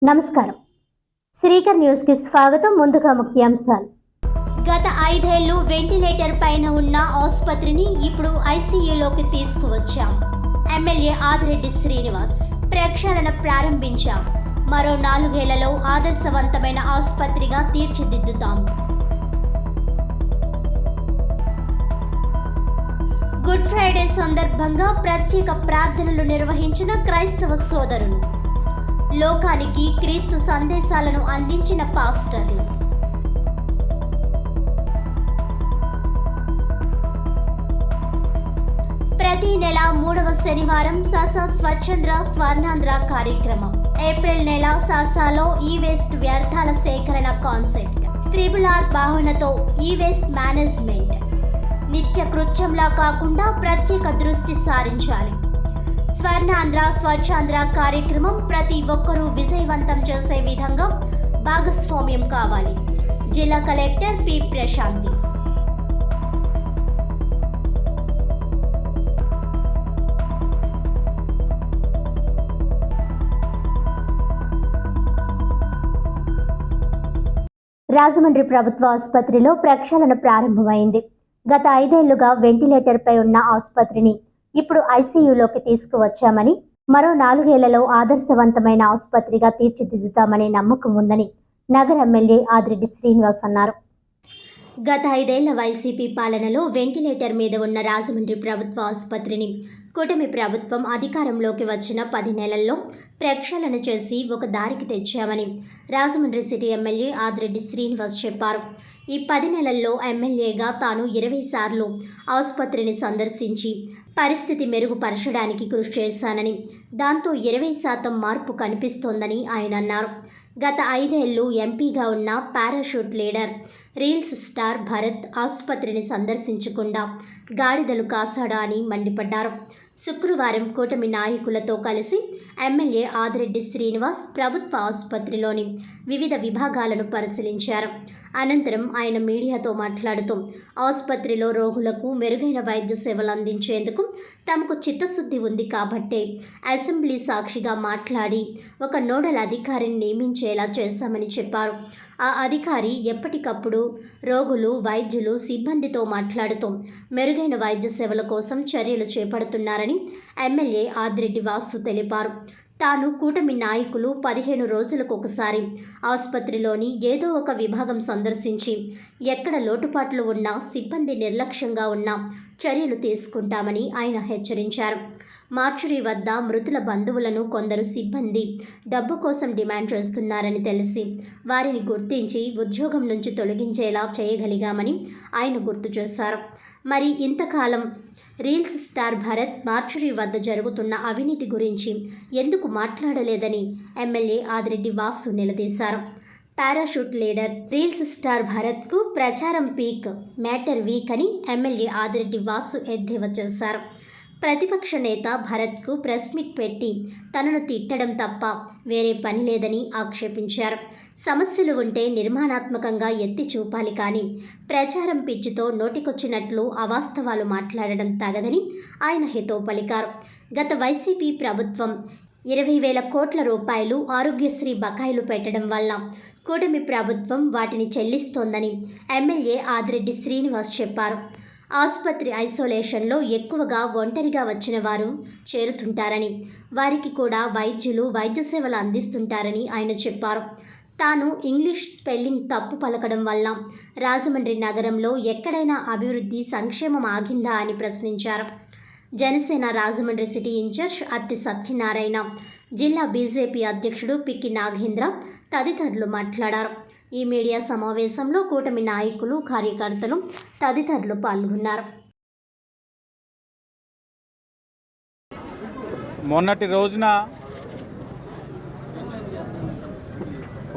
నమస్కారం. శ్రీకర్ న్యూస్ కి స్వాగతం. ముందుగా ముఖ్యాంశాలు. గత 5 ఏళ్లు వెంటిలేటర్ పైన ఉన్న ఆసుపత్రిని ఇప్పుడు ఐసీయూలోకి తీసుకువచ్చాం. ఎమ్మెల్యే ఆదిరెడ్డి శ్రీనివాస్ ప్రక్షాళన ప్రారంభించాం. మరో 4 ఏళ్లలో ఆదర్శవంతమైన ఆసుపత్రిగా తీర్చిదిద్దుతాం. గుడ్ ఫ్రైడే సందర్భంగా ప్రత్యేక ప్రార్థనలు నిర్వహించిన క్రైస్తవ సోదరులు, లోకానికి క్రీస్తు సందేశాలను అందించిన పాస్టర్లు. ప్రతి నెల 3వ శనివారం సాసా స్వచ్ఛంద్ర స్వర్ణాంధ్ర కార్యక్రమం. ఏప్రిల్ నెల సాసాలో ఈ వేస్ట్ వ్యర్థాల సేకరణ కాన్సెప్ట్. RRR భావనతో ఈ వేస్ట్ మేనేజ్మెంట్ నిత్య కృత్యంలా కాకుండా ప్రత్యేక దృష్టి సారించాలి. స్వర్ణాంధ్ర స్వచ్ఛాంధ్ర కార్యక్రమం ప్రతి ఒక్కరూ విజయవంతం చేసే విధంగా భాగస్వామ్యం కావాలి. జిల్లా కలెక్టర్ పి ప్రశాంతి. రాజమండ్రి ప్రభుత్వ ఆసుపత్రిలో ప్రక్షాళన ప్రారంభమైంది. గత 5 ఏళ్లుగా వెంటిలేటర్పై ఉన్న ఆసుపత్రిని ఇప్పుడు ఐసీయూలోకి తీసుకువచ్చామని, మరో 4 ఏళ్లలో ఆదర్శవంతమైన ఆసుపత్రిగా తీర్చిదిద్దుతామనే నమ్మకం ఉందని నగర ఎమ్మెల్యే ఆదిరెడ్డి శ్రీనివాస్ అన్నారు. గత 5 ఏళ్ల వైసీపీ పాలనలో వెంటిలేటర్ మీద ఉన్న రాజమండ్రి ప్రభుత్వ ఆసుపత్రిని కూటమి ప్రభుత్వం అధికారంలోకి వచ్చిన 10 నెలల్లో ప్రక్షాళన చేసి ఒక దారికి తెచ్చామని రాజమండ్రి సిటీ ఎమ్మెల్యే ఆదిరెడ్డి శ్రీనివాస్ చెప్పారు. ఈ 10 నెలల్లో ఎమ్మెల్యేగా తాను 20 సార్లు ఆసుపత్రిని సందర్శించి పరిస్థితి మెరుగుపరచడానికి కృషి చేశానని, దాంతో 20% మార్పు కనిపిస్తోందని ఆయన అన్నారు. గత 5 ఏళ్లు ఎంపీగా ఉన్న parachute leader reels star Bharat ఆసుపత్రిని సందర్శించకుండా గాడిదలు కాసాడా అని మండిపడ్డారు. శుక్రవారం కూటమి నాయకులతో కలిసి ఎమ్మెల్యే ఆదిరెడ్డి శ్రీనివాస్ ప్రభుత్వ ఆసుపత్రిలోని వివిధ విభాగాలను పరిశీలించారు. అనంతరం ఆయన మీడియాతో మాట్లాడుతూ ఆసుపత్రిలో రోగులకు మెరుగైన వైద్య సేవలు అందించేందుకు తమకు చిత్తశుద్ధి ఉంది కాబట్టే అసెంబ్లీ సాక్షిగా మాట్లాడి ఒక నోడల్ అధికారిని నియమించేలా చేశామని చెప్పారు. ఆ అధికారి ఎప్పటికప్పుడు రోగులు, వైద్యులు, సిబ్బందితో మాట్లాడుతూ మెరుగైన వైద్య సేవల కోసం చర్యలు చేపడుతున్నారని ఎమ్మెల్యే ఆదిరెడ్డి వాసు తెలిపారు. తాను కూటమి నాయకులు 15 రోజులకు ఒకసారి ఆసుపత్రిలోని ఏదో ఒక విభాగం సందర్శించి ఎక్కడ లోటుపాట్లు ఉన్నా, సిబ్బంది నిర్లక్ష్యంగా ఉన్నా చర్యలు తీసుకుంటామని ఆయన హెచ్చరించారు. మార్చురీ వద్ద మృతుల బంధువులను కొందరు సిబ్బంది డబ్బు కోసం డిమాండ్ చేస్తున్నారని తెలిసి వారిని గుర్తించి ఉద్యోగం నుంచి తొలగించేలా చేయగలిగామని ఆయన గుర్తు చేశారు. మరి ఇంతకాలం రీల్స్ స్టార్ భరత్ మార్చురీ వద్ద జరుగుతున్న అవినీతి గురించి ఎందుకు మాట్లాడలేదని ఎమ్మెల్యే ఆదిరెడ్డి వాసు నిలదీశారు. పారాషూట్ లీడర్ రీల్స్ స్టార్ భరత్కు ప్రచారం పీక్, మ్యాటర్ వీక్ అని ఎమ్మెల్యే ఆదిరెడ్డి వాసు ఎద్దేవా చేశారు. ప్రతిపక్ష నేత భరత్కు ప్రెస్ మీట్ పెట్టి తనను తిట్టడం తప్ప వేరే పని లేదని ఆక్షేపించారు. సమస్యలు ఉంటే నిర్మాణాత్మకంగా ఎత్తి చూపాలి కానీ ప్రచారం పిచ్చితో నోటికొచ్చినట్లు అవాస్తవాలు మాట్లాడడం తగదని ఆయన హితవు పలికారు. గత వైసీపీ ప్రభుత్వం 20,000 కోట్ల రూపాయలు ఆరోగ్యశ్రీ బకాయిలు పెట్టడం వల్ల కూటమి ప్రభుత్వం వాటిని చెల్లిస్తోందని ఎమ్మెల్యే ఆదిరెడ్డి శ్రీనివాస్ చెప్పారు. ఆసుపత్రి ఐసోలేషన్లో ఎక్కువగా ఒంటరిగా వచ్చిన వారు చేరుతుంటారని, వారికి కూడా వైద్యులు వైద్య సేవలు అందిస్తుంటారని ఆయన చెప్పారు. తాను ఇంగ్లీష్ స్పెల్లింగ్ తప్పు పలకడం వల్ల రాజమండ్రి నగరంలో ఎక్కడైనా అభివృద్ధి, సంక్షేమం ఆగిందా అని ప్రశ్నించారు. జనసేన రాజమండ్రి సిటీ ఇన్ఛార్జ్ అత్తి సత్యనారాయణ, జిల్లా బీజేపీ అధ్యక్షుడు పిక్కి నాగేంద్ర తదితరులు మాట్లాడారు. ఈ మీడియా సమావేశంలో కూటమి నాయకులు, కార్యకర్తలు తదితరులు పాల్గొన్నారు. మొన్నటి రోజున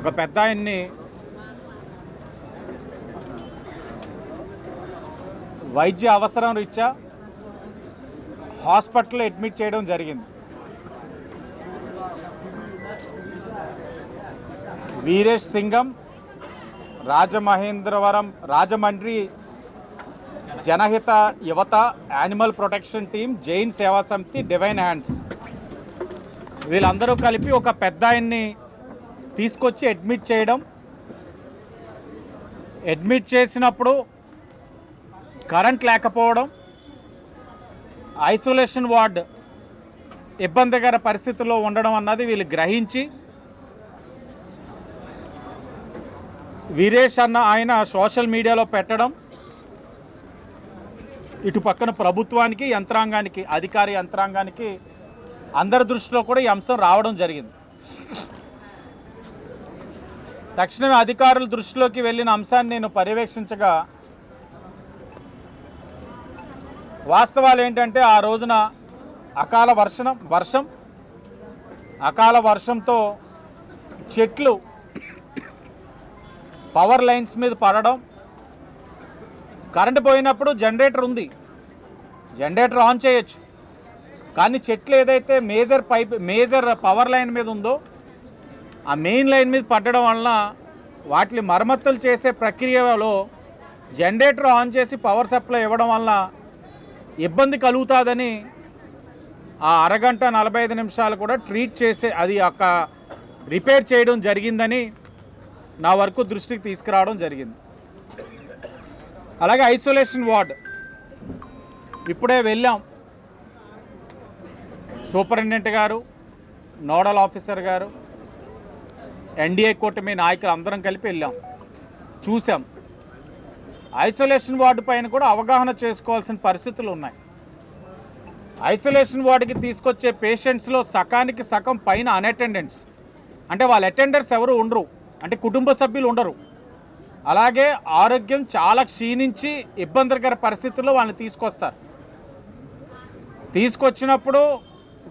ఒక పెద్ద ఆయన్ని వైద్య అవసరం రీత్యా హాస్పిటల్లో అడ్మిట్ చేయడం జరిగింది. వీరేష్ సింగం, రాజమండ్రి జనహిత యువత, యానిమల్ ప్రొటెక్షన్ టీం, జైన్ సేవా సమితి, డివైన్ హ్యాండ్స్ వీళ్ళందరూ కలిపి ఒక పెద్ద ఆయన్ని తీసుకొచ్చి అడ్మిట్ చేయడం, అడ్మిట్ చేసినప్పుడు కరెంట్ లేకపోవడం, ఐసోలేషన్ వార్డ్ ఇబ్బందికర పరిస్థితుల్లో ఉండడం అన్నది వీళ్ళు గ్రహించి వీరేష్ అన్న ఆయన సోషల్ మీడియాలో పెట్టడం, ఇటు పక్కన ప్రభుత్వానికి, యంత్రాంగానికి, అధికార యంత్రాంగానికి అందరి దృష్టిలో కూడా ఈ అంశం రావడం జరిగింది. తక్షణమే అధికారుల దృష్టిలోకి వెళ్ళిన అంశాన్ని నేను పర్యవేక్షించగా వాస్తవాలు ఏంటంటే ఆ రోజున అకాల వర్షంతో చెట్లు పవర్ లైన్స్ మీద పడడం, కరెంటు పోయినప్పుడు జనరేటర్ ఉంది, జనరేటర్ ఆన్ చేయొచ్చు, కానీ చెట్లు ఏదైతే మేజర్ పవర్ లైన్ మీద ఉందో ఆ మెయిన్ లైన్ మీద పడడం వలన వాటిని మరమ్మతులు చేసే ప్రక్రియలో జనరేటర్ ఆన్ చేసి పవర్ సప్లై ఇవ్వడం వలన ఇబ్బంది కలుగుతుందని ఆ అరగంట 45 నిమిషాలు కూడా ట్రీట్ చేసే అది ఒక రిపేర్ చేయడం జరిగిందని నా వరకు దృష్టికి తీసుకురావడం జరిగింది. అలాగే ఐసోలేషన్ వార్డ్ ఇప్పుడే వెళ్ళాం, సూపరింటెండెంట్ గారు, నోడల్ ఆఫీసర్ గారు, ఎన్డీఏ కూటమి నాయకులు అందరం కలిపి వెళ్ళాం, చూసాం. ఐసోలేషన్ వార్డు పైన కూడా అవగాహన చేసుకోవాల్సిన పరిస్థితులు ఉన్నాయి. ఐసోలేషన్ వార్డుకి తీసుకొచ్చే పేషెంట్స్లో సకానికి సగం పైన అన్అటెండెంట్స్, అంటే వాళ్ళ అటెండర్స్ ఎవరు ఉండరు, అంటే కుటుంబ సభ్యులు ఉండరు. అలాగే ఆరోగ్యం చాలా క్షీణించి ఇబ్బందికర పరిస్థితుల్లో వాళ్ళని తీసుకొస్తారు. తీసుకొచ్చినప్పుడు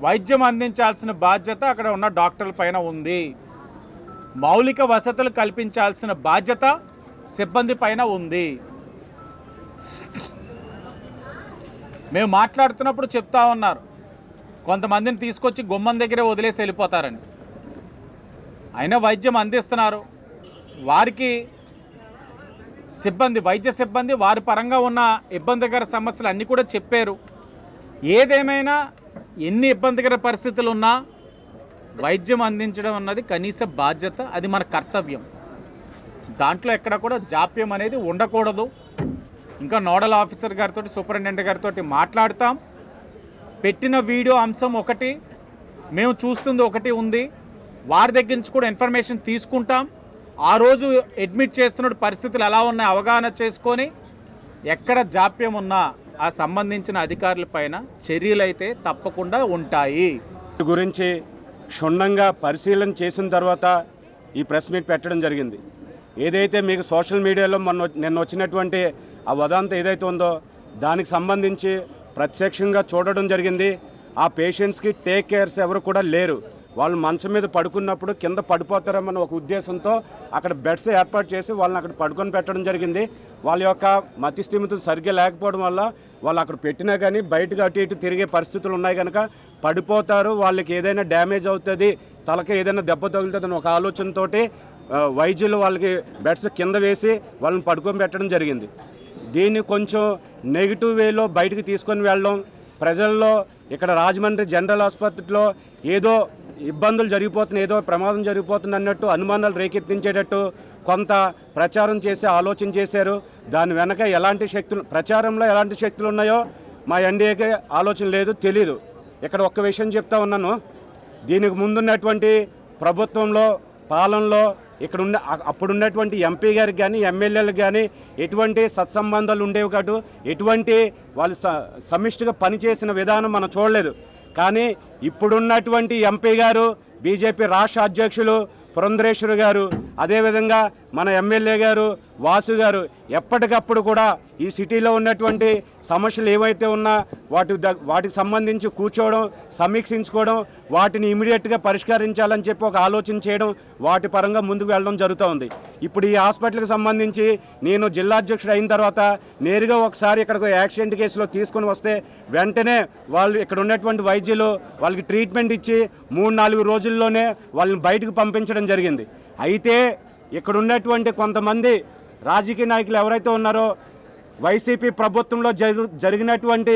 వైద్యం అందించాల్సిన బాధ్యత అక్కడ ఉన్న డాక్టర్ల పైన ఉంది, మౌలిక వసతులు కల్పించాల్సిన బాధ్యత సిబ్బంది పైన ఉంది. మేము మాట్లాడుతున్నప్పుడు చెప్తా ఉన్నారు, కొంతమందిని తీసుకొచ్చి గుమ్మం దగ్గరే వదిలేసి వెళ్ళిపోతారని. అయినా వైద్యం అందిస్తున్నారు, వారికి వైద్య సిబ్బంది వారి పరంగా ఉన్న ఇబ్బందికర సమస్యలు అన్నీ కూడా చెప్పారు. ఏదేమైనా ఎన్ని ఇబ్బందికర పరిస్థితులు ఉన్నా వైద్యం అందించడం అన్నది కనీస బాధ్యత, అది మన కర్తవ్యం. దాంట్లో ఎక్కడ కూడా జాప్యం అనేది ఉండకూడదు. ఇంకా నోడల్ ఆఫీసర్ గారితో, సూపరింటెండెంట్ గారితో మాట్లాడతాం. పెట్టిన వీడియో అంశం ఒకటి, మేము చూస్తుంది ఒకటి ఉంది, వారి దగ్గర నుంచి కూడా ఇన్ఫర్మేషన్ తీసుకుంటాం. ఆ రోజు అడ్మిట్ చేస్తున్న పరిస్థితులు ఎలా ఉన్నాయి అవగాహన చేసుకొని ఎక్కడ జాప్యం ఉన్నా ఆ సంబంధించిన అధికారుల పైన చర్యలు అయితే తప్పకుండా ఉంటాయి. గురించి క్షుణ్ణంగా పరిశీలన చేసిన తర్వాత ఈ ప్రెస్ మీట్ పెట్టడం జరిగింది. ఏదైతే మీకు సోషల్ మీడియాలో నిన్న వచ్చినటువంటి ఆ వదంతా ఏదైతే ఉందో దానికి సంబంధించి ప్రత్యక్షంగా చూడడం జరిగింది. ఆ పేషెంట్స్కి టేక్ కేర్స్ ఎవరు కూడా లేరు. వాళ్ళు మంచం మీద పడుకున్నప్పుడు కింద పడిపోతారన్న ఒక ఉద్దేశంతో అక్కడ బెడ్స్ ఏర్పాటు చేసి వాళ్ళని అక్కడ పడుకొని పెట్టడం జరిగింది. వాళ్ళ యొక్క మతి స్థిమితులు సరిగ్గా లేకపోవడం వల్ల వాళ్ళు అక్కడ పెట్టినా కానీ బయటకు అటు ఇటు తిరిగే పరిస్థితులు ఉన్నాయి కనుక పడిపోతారు, వాళ్ళకి ఏదైనా డ్యామేజ్ అవుతుంది, తలకి ఏదైనా దెబ్బ తగులుతుందని ఒక ఆలోచనతో వైద్యులు వాళ్ళకి బెడ్స్ కింద వేసి వాళ్ళని పడుకొని పెట్టడం జరిగింది. దీన్ని కొంచెం నెగిటివ్ వేలో బయటికి తీసుకొని వెళ్ళడం, ప్రజల్లో ఇక్కడ రాజమండ్రి జనరల్ ఆసుపత్రిలో ఏదో ఇబ్బందులు జరిగిపోతున్నాయి, ఏదో ప్రమాదం జరిగిపోతుంది అన్నట్టు అనుమానాలు రేకెత్తించేటట్టు కొంత ప్రచారం చేసి ఆలోచన చేశారు. దాని వెనక ఎలాంటి శక్తులు, ప్రచారంలో ఎలాంటి శక్తులు ఉన్నాయో మా ఎన్డీఏకి ఆలోచన లేదు, తెలీదు. ఇక్కడ ఒక్క విషయం చెప్తా ఉన్నాను, దీనికి ముందున్నటువంటి ప్రభుత్వంలో పాలనలో ఇక్కడ అప్పుడున్నటువంటి ఎంపీ గారికి కానీ ఎమ్మెల్యేలకు కానీ ఎటువంటి సత్సంబంధాలు ఉండేవి కాదు, ఎటువంటి వాళ్ళు సమిష్టిగా పనిచేసిన విధానం మనం చూడలేదు. కానీ ఇప్పుడున్నటువంటి ఎంపీ గారు, బీజేపీ రాష్ట్ర అధ్యక్షులు పురంధరేశ్వరి గారు, అదేవిధంగా మన ఎమ్మెల్యే గారు వాసు గారు ఎప్పటికప్పుడు కూడా ఈ సిటీలో ఉన్నటువంటి సమస్యలు ఏవైతే ఉన్నా వాటికి సంబంధించి కూర్చోవడం, సమీక్షించుకోవడం, వాటిని ఇమీడియట్గా పరిష్కరించాలని చెప్పి ఒక ఆలోచన చేయడం, వాటి పరంగా ముందుకు వెళ్ళడం జరుగుతూ ఉంది. ఇప్పుడు ఈ హాస్పిటల్కి సంబంధించి నేను జిల్లా అధ్యక్షుడు అయిన తర్వాత నేరుగా ఒకసారి ఇక్కడికి యాక్సిడెంట్ కేసులో తీసుకొని వస్తే వెంటనే వాళ్ళు ఇక్కడ ఉన్నటువంటి వైద్యులు వాళ్ళకి ట్రీట్మెంట్ ఇచ్చి 3-4 రోజుల్లోనే వాళ్ళని బయటకు పంపించడం జరిగింది. అయితే ఇక్కడ ఉన్నటువంటి కొంతమంది రాజకీయ నాయకులు ఎవరైతే ఉన్నారో వైసీపీ ప్రభుత్వంలో జరిగినటువంటి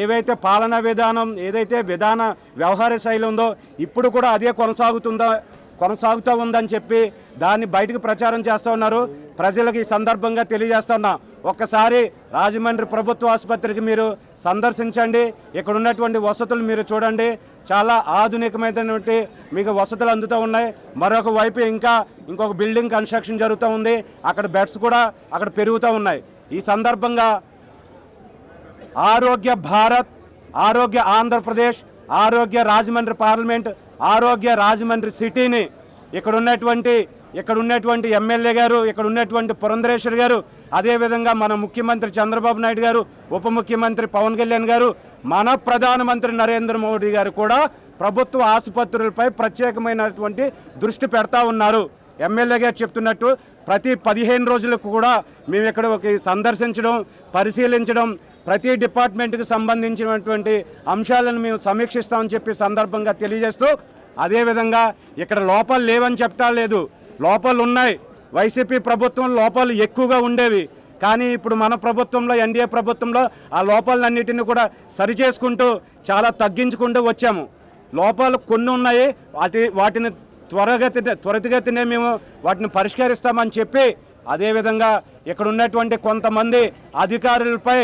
ఏవైతే పాలనా విధానం, ఏదైతే వ్యవహార శైలి ఉందో ఇప్పుడు కూడా అదే కొనసాగుతూ ఉందని చెప్పి దాన్ని బయటకు ప్రచారం చేస్తూ ఉన్నారు. ప్రజలకు ఈ సందర్భంగా తెలియజేస్తున్నా, ఒక్కసారి రాజమండ్రి ప్రభుత్వ ఆసుపత్రికి మీరు సందర్శించండి. ఇక్కడ ఉన్నటువంటి వసతులు మీరు చూడండి, చాలా ఆధునికమైనటువంటి మీకు వసతులు అందుతూ ఉన్నాయి. మరొక వైపు ఇంకొక బిల్డింగ్ కన్స్ట్రక్షన్ జరుగుతూ ఉంది. అక్కడ బెడ్స్ కూడా అక్కడ పెరుగుతూ ఉన్నాయి. ఈ సందర్భంగా ఆరోగ్య భారత్, ఆరోగ్య ఆంధ్రప్రదేశ్, ఆరోగ్య రాజమండ్రి పార్లమెంట్, ఆరోగ్య రాజమండ్రి సిటీని ఇక్కడ ఉన్నటువంటి ఎమ్మెల్యే గారు, ఇక్కడ ఉన్నటువంటి పురంధరేశ్వరి గారు, అదేవిధంగా మన ముఖ్యమంత్రి చంద్రబాబు నాయుడు గారు, ఉప ముఖ్యమంత్రి పవన్ కళ్యాణ్ గారు, మన ప్రధానమంత్రి నరేంద్ర మోడీ గారు కూడా ప్రభుత్వ ఆసుపత్రులపై ప్రత్యేకమైనటువంటి దృష్టి పెడతా ఉన్నారు. ఎమ్మెల్యే గారు చెప్తున్నట్టు ప్రతి 15 రోజులకు కూడా మేము ఇక్కడ సందర్శించడం, పరిశీలించడం, ప్రతి డిపార్ట్మెంట్కి సంబంధించినటువంటి అంశాలను మేము సమీక్షిస్తామని చెప్పి సందర్భంగా తెలియజేస్తూ, అదేవిధంగా ఇక్కడ లోపాలు లేవని చెప్తా లేదు, లోపాలు ఉన్నాయి. వైసీపీ ప్రభుత్వం లోపాలు ఎక్కువగా ఉండేవి, కానీ ఇప్పుడు మన ప్రభుత్వంలో, ఎన్డీఏ ప్రభుత్వంలో ఆ లోపాలన్నిటిని కూడా సరిచేసుకుంటూ చాలా తగ్గించుకుంటూ వచ్చాము. లోపాలు కొన్ని ఉన్నాయి, వాటిని త్వరితగతినే మేము వాటిని పరిష్కరిస్తామని చెప్పి, అదేవిధంగా ఇక్కడ ఉన్నటువంటి కొంతమంది అధికారులపై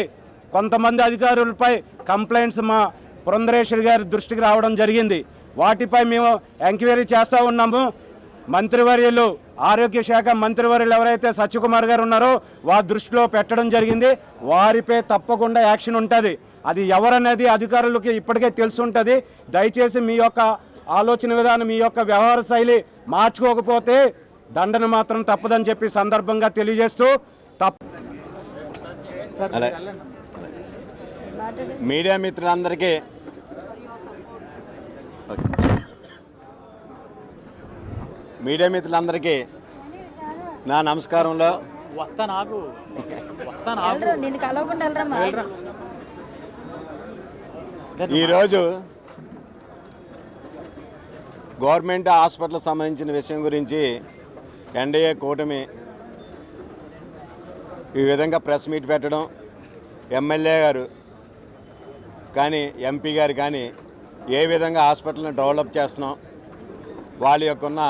కంప్లైంట్స్ మా పురంధరేశ్వరి గారి దృష్టికి రావడం జరిగింది. వాటిపై మేము ఎంక్వైరీ చేస్తూ ఉన్నాము. మంత్రివర్యులు, ఆరోగ్య శాఖ మంత్రివర్యులు ఎవరైతే సత్యకుమార్ గారు ఉన్నారో వారి దృష్టిలో పెట్టడం జరిగింది. వారిపై తప్పకుండా యాక్షన్ ఉంటుంది. అది ఎవరనేది అధికారులకి ఇప్పటికే తెలిసి ఉంటుంది. దయచేసి మీ యొక్క ఆలోచన విధానం, మీ యొక్క వ్యవహార శైలి మార్చుకోకపోతే దండన మాత్రం తప్పదని చెప్పి సందర్భంగా తెలియజేస్తూ, మీడియా మిత్రులందరికీ నా నమస్కారంలో ఈరోజు గవర్నమెంట్ హాస్పిటల్ సంబంధించిన విషయం గురించి ఎన్డీఏ కూటమి ఈ విధంగా ప్రెస్ మీట్ పెట్టడం, ఎమ్మెల్యే గారు కానీ ఎంపీ గారు కానీ ఏ విధంగా హాస్పిటల్ని డెవలప్ చేస్తున్నాం, వాళ్ళ యొక్క ఉన్న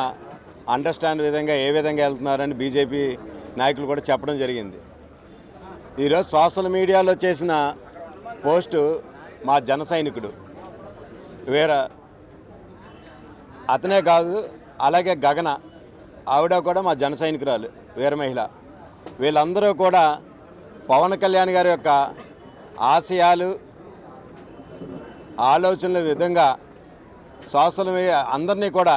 అండర్స్టాండ్ విధంగా ఏ విధంగా వెళ్తున్నారని బీజేపీ నాయకులు కూడా చెప్పడం జరిగింది. ఈరోజు సోషల్ మీడియాలో చేసిన పోస్టు మా జన సైనికుడు అతనే కాదు, అలాగే గగన ఆవిడ కూడా మా జన సైనికురాలు, వీర మహిళ. వీళ్ళందరూ కూడా పవన్ కళ్యాణ్ గారి యొక్క ఆశయాలు, ఆలోచనల విధంగా సోషల్ మీడియా అందరినీ కూడా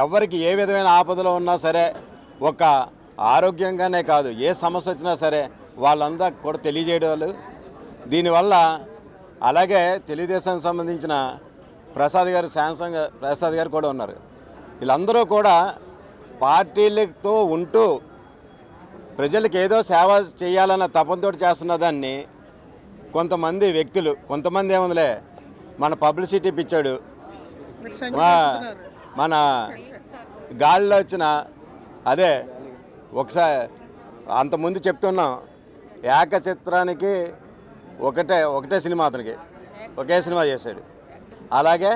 ఎవరికి ఏ విధమైన ఆపదలో ఉన్నా సరే, ఒక ఆరోగ్యంగానే కాదు ఏ సమస్య వచ్చినా సరే వాళ్ళందరూ కూడా తెలియజేయడాలు. దీనివల్ల అలాగే తెలుగుదేశానికి సంబంధించిన ప్రసాద్ గారు కూడా ఉన్నారు. వీళ్ళందరూ కూడా పార్టీలతో ఉంటూ ప్రజలకు ఏదో సేవ చేయాలన్న తపంతో చేస్తున్న దాన్ని కొంతమంది వ్యక్తులు, కొంతమంది ఏముందిలే మన పబ్లిసిటీ పిచ్చాడు, మన గాలిలో వచ్చిన అదే ఒకసారి అంతకుముందు చెప్తున్నాం, ఏకచిత్రానికి ఒకటే సినిమా, అతనికి ఒకే సినిమా చేశాడు. అలాగే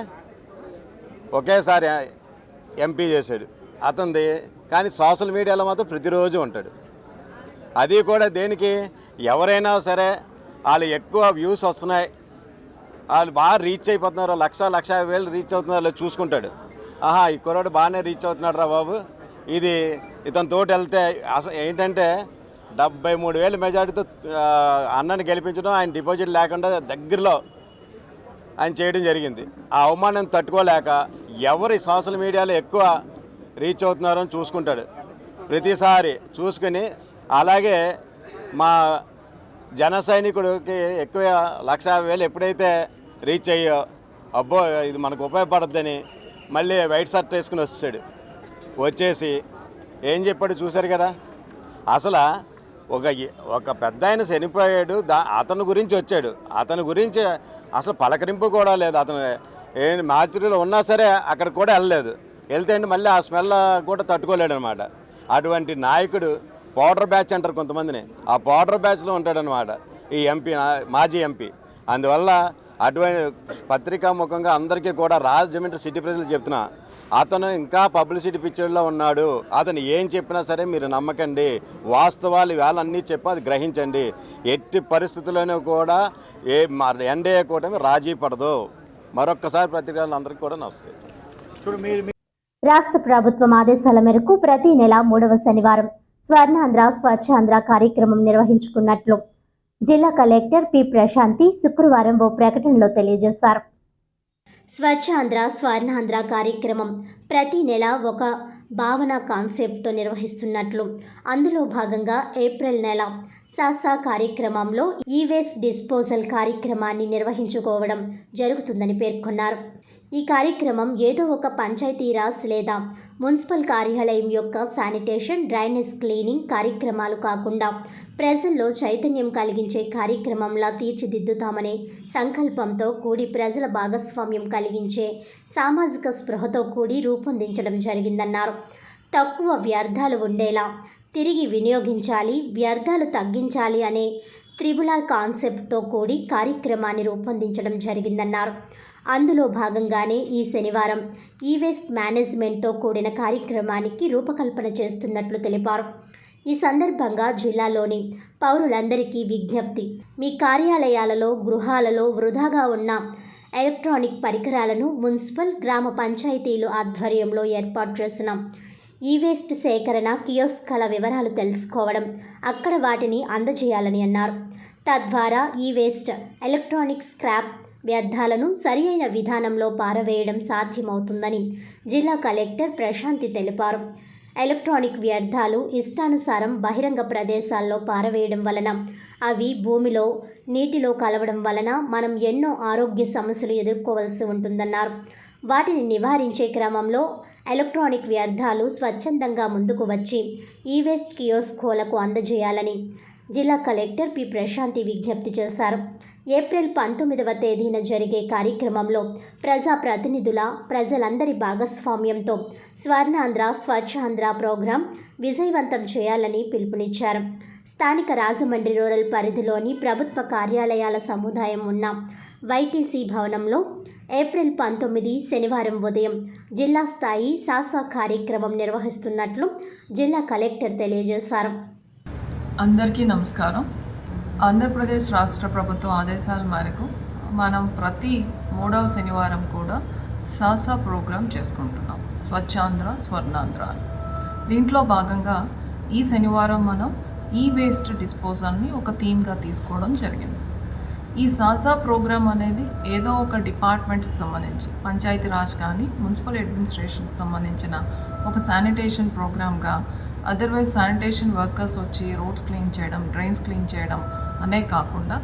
ఒకేసారి ఎంపీ చేశాడు అతనిది. కానీ సోషల్ మీడియాలో మాత్రం ప్రతిరోజు ఉంటాడు. అది కూడా దేనికి, ఎవరైనా సరే వాళ్ళు ఎక్కువ వ్యూస్ వస్తున్నాయి, వాళ్ళు బాగా రీచ్ అయిపోతున్నారు, 1,50,000 రీచ్ అవుతున్నారు చూసుకుంటాడు. ఆహా, ఈ కుర్రాడు బాగానే రీచ్ అవుతున్నాడు రా బాబు, ఇతని తోటి వెళ్తే అసలు ఏంటంటే 73,000 మెజార్టీతో అన్నని గెలిపించడం, ఆయన డిపాజిట్ లేకుండా దగ్గరలో ఆయన చేయడం జరిగింది. ఆ అవమానం తట్టుకోలేక ఎవరి సోషల్ మీడియాలో ఎక్కువ రీచ్ అవుతున్నారో అని చూసుకుంటాడు ప్రతిసారి చూసుకుని. అలాగే మా జన సైనికుడికి ఎక్కువ 1,50,000 ఎప్పుడైతే రీచ్ అయ్యో, అబ్బో ఇది మనకు ఉపయోగపడద్దని మళ్ళీ వైట్ షర్ట్ వేసుకుని వచ్చేసి ఏం చెప్పాడు చూశారు కదా. అసలు ఒక పెద్ద ఆయన చనిపోయాడు, అతని గురించి వచ్చాడు, అతని గురించి అసలు పలకరింపు కూడా లేదు. అతను మార్చిలో ఉన్నా సరే అక్కడ కూడా వెళ్ళలేదు. వెళ్తే మళ్ళీ ఆ స్మెల్ కూడా తట్టుకోలేడు అనమాట. అటువంటి నాయకుడు పౌడర్ బ్యాచ్ అంటారు కొంతమందిని, ఆ పౌడర్ బ్యాచ్లో ఉంటాడనమాట ఈ ఎంపీ, మాజీ ఎంపీ. అందువల్ల అటువంటి పత్రికాముఖంగా అందరికీ కూడా రాజమండ్రి సిటీ ప్రజలు చెప్తున్నా, అతను ఇంకా పబ్లిసిటీ పిక్చర్లో ఉన్నాడు. అతను ఏం చెప్పినా సరే మీరు నమ్మకండి, వాస్తవాలు వేళన్నీ చెప్పి అది గ్రహించండి. ఎట్టి పరిస్థితుల్లోనూ కూడా ఎన్డీఏ కూటమి రాజీ పడదు. మరొక్కసారి పత్రికలందరికీ కూడా నమస్కారం. రాష్ట్ర ప్రభుత్వం ఆదేశాల మేరకు ప్రతి నెల 3వ శనివారం స్వర్ణాంధ్ర స్వచ్ఛాంధ్ర కార్యక్రమం నిర్వహించుకున్నట్లు జిల్లా కలెక్టర్ పి ప్రశాంతి శుక్రవారం ఓ ప్రకటనలో తెలియజేశారు. స్వచ్ఛాంధ్ర స్వర్ణాంధ్ర కార్యక్రమం ప్రతి నెల ఒక భావన కాన్సెప్ట్తో నిర్వహిస్తున్నట్లు, అందులో భాగంగా ఏప్రిల్ నెల సాసా కార్యక్రమంలో ఈ వేస్ట్ డిస్పోజల్ కార్యక్రమాన్ని నిర్వహించుకోవడం జరుగుతుందని పేర్కొన్నారు. ఈ కార్యక్రమం ఏదో ఒక పంచాయతీరాజ్ లేదా మున్సిపల్ కార్యాలయం యొక్క శానిటేషన్, డ్రైనేజ్ క్లీనింగ్ కార్యక్రమాలు కాకుండా ప్రజల్లో చైతన్యం కలిగించే కార్యక్రమంలా తీర్చిదిద్దుతామనే సంకల్పంతో కూడి ప్రజల భాగస్వామ్యం కలిగించే సామాజిక స్పృహతో కూడి రూపొందించడం జరిగిందన్నారు. తక్కువ వ్యర్థాలు ఉండేలా తిరిగి వినియోగించాలి, వ్యర్థాలు తగ్గించాలి అనే త్రిబుల్ కాన్సెప్ట్తో కూడి కార్యక్రమాన్ని రూపొందించడం జరిగిందన్నారు. అందులో భాగంగానే ఈ శనివారం ఈ వేస్ట్ మేనేజ్మెంట్తో కూడిన కార్యక్రమానికి రూపకల్పన చేస్తున్నట్లు తెలిపారు. ఈ సందర్భంగా జిల్లాలోని పౌరులందరికీ విజ్ఞప్తి, మీ కార్యాలయాలలో, గృహాలలో వృధాగా ఉన్న ఎలక్ట్రానిక్ పరికరాలను మున్సిపల్, గ్రామ పంచాయతీలు ఆధ్వర్యంలో ఏర్పాటు చేసిన ఈ వేస్ట్ సేకరణ కియోస్క్ల వివరాలు తెలుసుకోవడం, అక్కడ వాటిని అందజేయాలని అన్నారు. తద్వారా ఈ వేస్ట్ ఎలక్ట్రానిక్ స్క్రాప్ వ్యర్థాలను సరియైన విధానంలో పారవేయడం సాధ్యమవుతుందని జిల్లా కలెక్టర్ ప్రశాంతి తెలిపారు. ఎలక్ట్రానిక్ వ్యర్థాలు ఇష్టానుసారం బహిరంగ ప్రదేశాల్లో పారవేయడం వలన అవి భూమిలో, నీటిలో కలవడం వలన మనం ఎన్నో ఆరోగ్య సమస్యలు ఎదుర్కోవాల్సి ఉంటుందన్నారు. వాటిని నివారించే క్రమంలో ఎలక్ట్రానిక్ వ్యర్థాలు స్వచ్ఛందంగా ముందుకు వచ్చి ఈ వేస్ట్ కియోస్కోలకు అందజేయాలని జిల్లా కలెక్టర్ పి ప్రశాంతి విజ్ఞప్తి చేశారు. ఏప్రిల్ 19వ తేదీన జరిగే కార్యక్రమంలో ప్రజాప్రతినిధుల, ప్రజలందరి భాగస్వామ్యంతో స్వర్ణాంధ్ర స్వచ్ఛాంధ్ర ప్రోగ్రాం విజయవంతం చేయాలని పిలుపునిచ్చారు. స్థానిక రాజమండ్రి రూరల్ పరిధిలోని ప్రభుత్వ కార్యాలయాల సముదాయం ఉన్న వైటీసీ భవనంలో ఏప్రిల్ 19 శనివారం ఉదయం జిల్లా స్థాయి సాసా కార్యక్రమం నిర్వహిస్తున్నట్లు జిల్లా కలెక్టర్ తెలియజేశారు. అందరికీ నమస్కారం. ఆంధ్రప్రదేశ్ రాష్ట్ర ప్రభుత్వ ఆదేశాల మేరకు మనం ప్రతి 3వ శనివారం కూడా సాసా ప్రోగ్రాం చేసుకుంటున్నాం, స్వచ్ఛాంధ్ర స్వర్ణాంధ్ర. దీంట్లో భాగంగా ఈ శనివారం మనం ఈ వేస్ట్ డిస్పోజల్ని ఒక థీమ్గా తీసుకోవడం జరిగింది. ఈ సాసా ప్రోగ్రాం అనేది ఏదో ఒక డిపార్ట్మెంట్స్కి సంబంధించి, పంచాయతీరాజ్ కానీ మున్సిపల్ అడ్మినిస్ట్రేషన్కి సంబంధించిన ఒక శానిటేషన్ ప్రోగ్రామ్గా, అదర్వైజ్ శానిటేషన్ వర్కర్స్ వచ్చి రోడ్స్ క్లీన్ చేయడం, డ్రైన్స్ క్లీన్ చేయడం అనే కాకుండా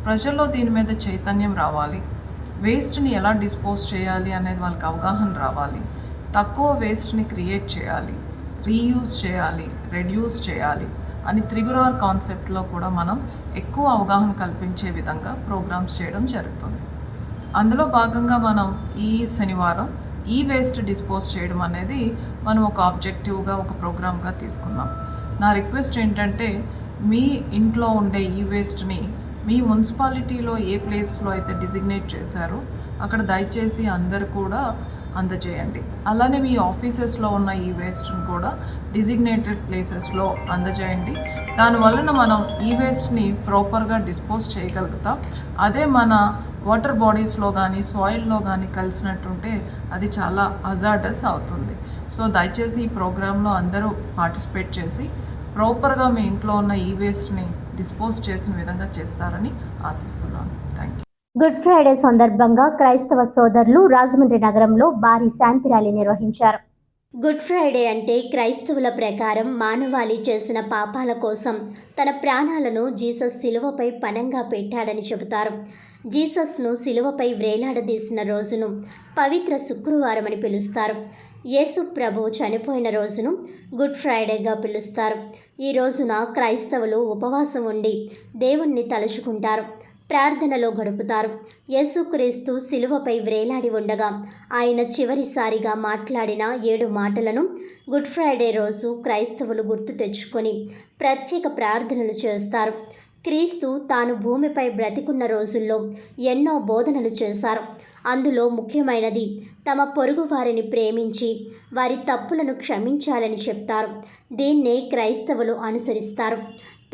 ప్రజల్లో దీని మీద చైతన్యం రావాలి, వేస్ట్ని ఎలా డిస్పోజ్ చేయాలి అనేది వాళ్ళకి అవగాహన రావాలి, తక్కువ వేస్ట్ని క్రియేట్ చేయాలి, రీయూజ్ చేయాలి, రెడ్యూస్ చేయాలి అని త్రిబుల్ కాన్సెప్ట్లో కూడా మనం ఎక్కువ అవగాహన కల్పించే విధంగా ప్రోగ్రామ్స్ చేయడం జరుగుతుంది. అందులో భాగంగా మనం ఈ శనివారం ఈ వేస్ట్ డిస్పోజ్ చేయడం అనేది మనం ఒక ఆబ్జెక్టివ్గా, ఒక ప్రోగ్రామ్గా తీసుకున్నాం. నా రిక్వెస్ట్ ఏంటంటే, మీ ఇంట్లో ఉండే ఈ వేస్ట్ని మీ మున్సిపాలిటీలో ఏ ప్లేస్లో అయితే డిజిగ్నేట్ చేశారో అక్కడ దయచేసి అందరు కూడా అందజేయండి. అలానే మీ ఆఫీసెస్లో ఉన్న ఈ వేస్ట్ని కూడా డిజిగ్నేటెడ్ ప్లేసెస్లో అందజేయండి. దానివలన మనం ఈ వేస్ట్ని ప్రాపర్గా డిస్పోజ్ చేయగలుగుతాం. అదే మన వాటర్ బాడీస్లో కానీ సాయిల్లో కానీ కలిసినట్టుంటే అది చాలా హజార్డస్ అవుతుంది. సో దయచేసి ఈ ప్రోగ్రాంలో అందరూ పార్టిసిపేట్ చేసి ప్రాపర్గా మీ ఇంట్లో ఉన్న ఈ వేస్ట్ని డిస్పోజ్ చేసిన విధంగా చేస్తారని ఆశిస్తున్నాను. Thank you. గుడ్ ఫ్రైడే సందర్భంగా క్రైస్తవ సోదరులు రాజమండ్రి నగరంలో భారీ శాంతి ర్యాలీ నిర్వహించారు. గుడ్ ఫ్రైడే అంటే క్రైస్తవుల ప్రకారం మానవాళి చేసిన పాపాల కోసం తన ప్రాణాలను జీసస్ శిలువపై పణంగా పెట్టాడని చెబుతారు. జీసస్ను శిలువపై వ్రేలాడదీసిన రోజును పవిత్ర శుక్రవారం అని పిలుస్తారు. యేసు ప్రభు చనిపోయిన రోజును గుడ్ ఫ్రైడేగా పిలుస్తారు. ఈ రోజున క్రైస్తవులు ఉపవాసం ఉండి దేవుణ్ణి తలుచుకుంటారు, ప్రార్థనలో గడుపుతారు. యేసుక్రీస్తు శిలువపై వ్రేలాడి ఉండగా ఆయన చివరిసారిగా మాట్లాడిన 7 మాటలను గుడ్ ఫ్రైడే రోజు క్రైస్తవులు గుర్తు తెచ్చుకొని ప్రత్యేక ప్రార్థనలు చేస్తారు. క్రీస్తు తాను భూమిపై బ్రతికున్న రోజుల్లో ఎన్నో బోధనలు చేశారు. అందులో ముఖ్యమైనది తమ పొరుగు వారిని ప్రేమించి వారి తప్పులను క్షమించాలని చెప్తారు. దీన్నే క్రైస్తవులు అనుసరిస్తారు.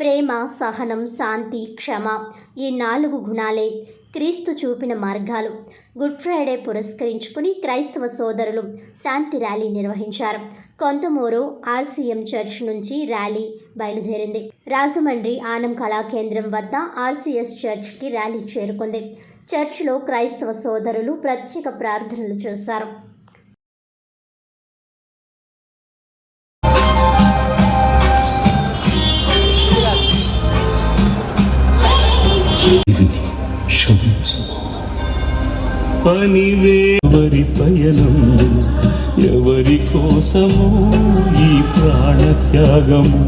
ప్రేమ, సహనం, శాంతి, క్షమ ఈ 4 గుణాలే క్రీస్తు చూపిన మార్గాలు. గుడ్ ఫ్రైడే పురస్కరించుకుని క్రైస్తవ సోదరులు శాంతి ర్యాలీ నిర్వహించారు. కొంతమూరు RCM చర్చ్ నుంచి ర్యాలీ బయలుదేరింది. రాజమండ్రి ఆనం కళాకేంద్రం వద్ద RCS చర్చ్కి ర్యాలీ చేరుకుంది. చర్చ్లో క్రైస్తవ సోదరులు ప్రత్యేక ప్రార్థనలు చేశారు. ఎవరి పయనం, ఎవరి కోసము ఈ ప్రాణ త్యాగము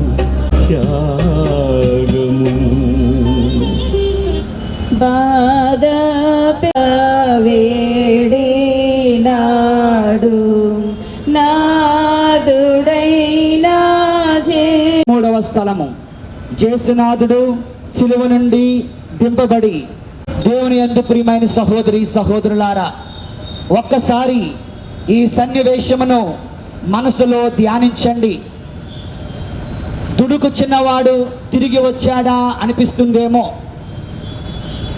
బాధ వేడినాడు నాదుడైనా. 3వ స్థలము, జేసునాథుడు సిలువ నుండి దింపబడి. దేవుని యందు ప్రియమైన సహోదరి సహోదరులారా, ఒక్కసారి ఈ సన్నివేశమును మనసులో ధ్యానించండి. దుడుకు చిన్నవాడు తిరిగి వచ్చాడా అనిపిస్తుందేమో.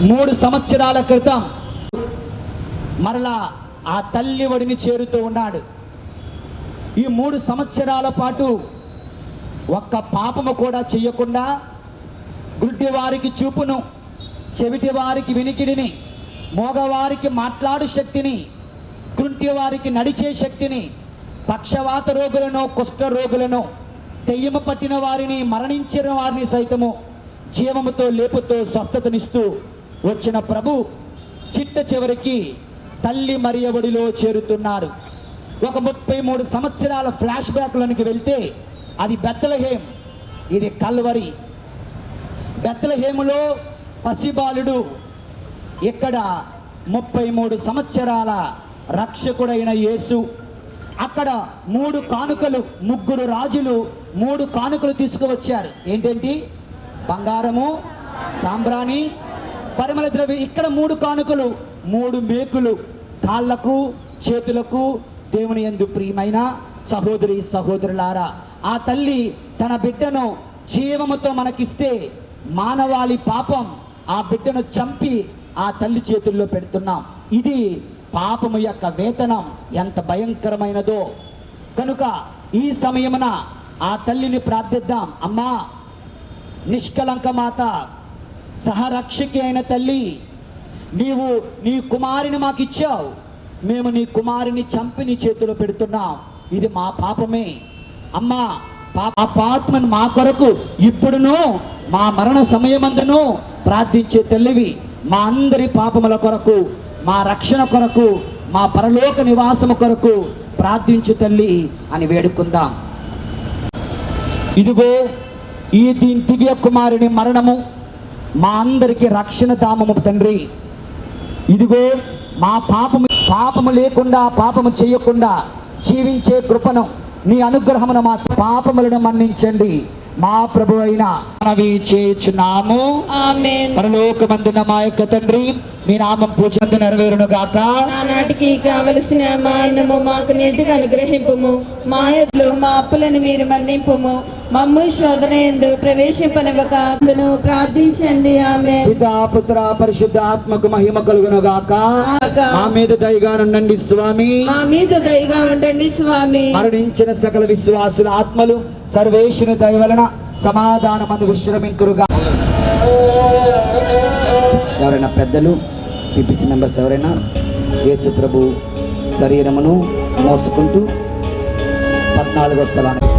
3 సంవత్సరాల క్రితం మరలా ఆ తల్లి ఒడిని చేరుతూ ఉన్నాడు. ఈ 3 సంవత్సరాల పాటు ఒక్క పాపము కూడా చెయ్యకుండా గుడ్డి వారికి చూపును, చెవిటి వారికి వినికిడిని, మోగవారికి మాట్లాడు శక్తిని, కుంటి వారికి నడిచే శక్తిని, పక్షవాత రోగులను, కుష్ఠ రోగులను, దెయ్యము పట్టిన వారిని, మరణించిన వారిని సైతము జీవముతో లేపుతో స్వస్థతనిస్తూ వచ్చిన ప్రభు చిట్ట చివరికి తల్లి మరియ ఒడిలో చేరుతున్నారు. ఒక 33 సంవత్సరాల ఫ్లాష్ బ్యాక్లోనికి వెళ్తే అది బెత్లెహేం, ఇది కల్వరి. బెత్లెహేములో పసిబాలుడు, ఇక్కడ 33 సంవత్సరాల రక్షకుడైన యేసు. అక్కడ 3 కానుకలు, 3 రాజులు 3 కానుకలు తీసుకువచ్చారు. ఏంటంటే బంగారము, సాంబ్రాణి, పరిమళ ద్రవ్యం. ఇక్కడ 3 కానుకలు, 3 మేకులు కాళ్లకు, చేతులకు. దేవుని యందు ప్రియమైన సహోదరి సహోదరులారా, ఆ తల్లి తన బిడ్డను జీవముతో మనకిస్తే మానవాళి పాపం ఆ బిడ్డను చంపి ఆ తల్లి చేతుల్లో పెడుతున్నాం. ఇది పాపము యొక్క వేతనం ఎంత భయంకరమైనదో. కనుక ఈ సమయమున ఆ తల్లిని ప్రార్థిద్దాం. అమ్మా, నిష్కలంక మాత, సహరక్షకి అయిన తల్లి, నీవు నీ కుమారుని మాకు ఇచ్చావు. మేము నీ కుమారుని చంపి నీ చేతిలో పెడుతున్నాం. ఇది మా పాపమే. అమ్మా, పాపాత్మను మా కొరకు ఇప్పుడును మా మరణ సమయమందును ప్రార్థించే తల్లివి. మా అందరి పాపముల కొరకు, మా రక్షణ కొరకు, మా పరలోక నివాసము కొరకు ప్రార్థించు తల్లి అని వేడుకుందాం. ఇదిగో ఈ దీని దివ్య కుమారుని మరణము మా అందరికి రక్షణ ధామము తండ్రి. ఇదిగో మా పాపము లేకుండా, పాపము చేయకుండా జీవించే కృపను, నీ అనుగ్రహమును, మా పాపములను మన్నించండి. మా ప్రభు అయిన మనవి చేయుచున్నాము. ఆమేన్. పరలోకమందున మా యొక్క తండ్రి, మీ నామం పూజందు నెరవేరును గాక. నానాటికి కావలసిన మా అన్నము మాకు నేటిగా అనుగ్రహింపుము. మా యొద్దలో మా అప్పులను మీరు మన్నింపుము. మమ్ము శోధన యందు ప్రవేశింపనివ్వక ప్రార్థించండి. ఆమేన్. పితా, పుత్ర, పరిశుద్ధ ఆత్మకు మహిమ కలుగును గాక. మా మీద దయగా ఉండండి స్వామి. మా మీద దయగా ఉండండి స్వామి. మరణించిన సకల విశ్వాసుల ఆత్మలు సర్వేశ్వరుని దయ వలన సమాధానమందు విశ్రమింతురుగా. ఎవరైనా పెద్దలు, PPC మెంబర్స్ ఎవరైనా యేసు ప్రభు శరీరమును మోసుకుంటూ 14వ స్థలానికి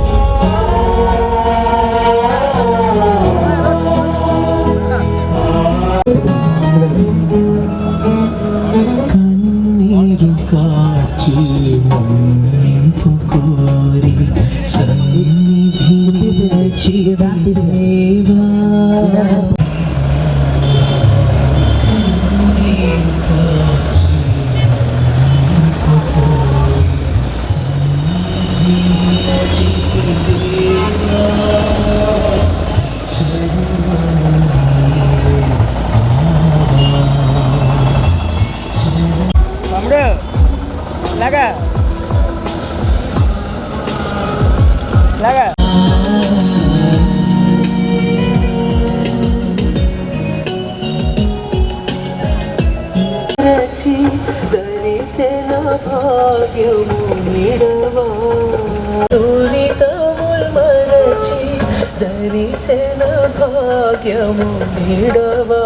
కన్నీరు కార్చి మన్నింపు కోరి సన్నిధిని దేవా. దర్శన భాగ్యము నిడవా సునీతముల్ మరచి దర్శన భాగ్యము నిడవా.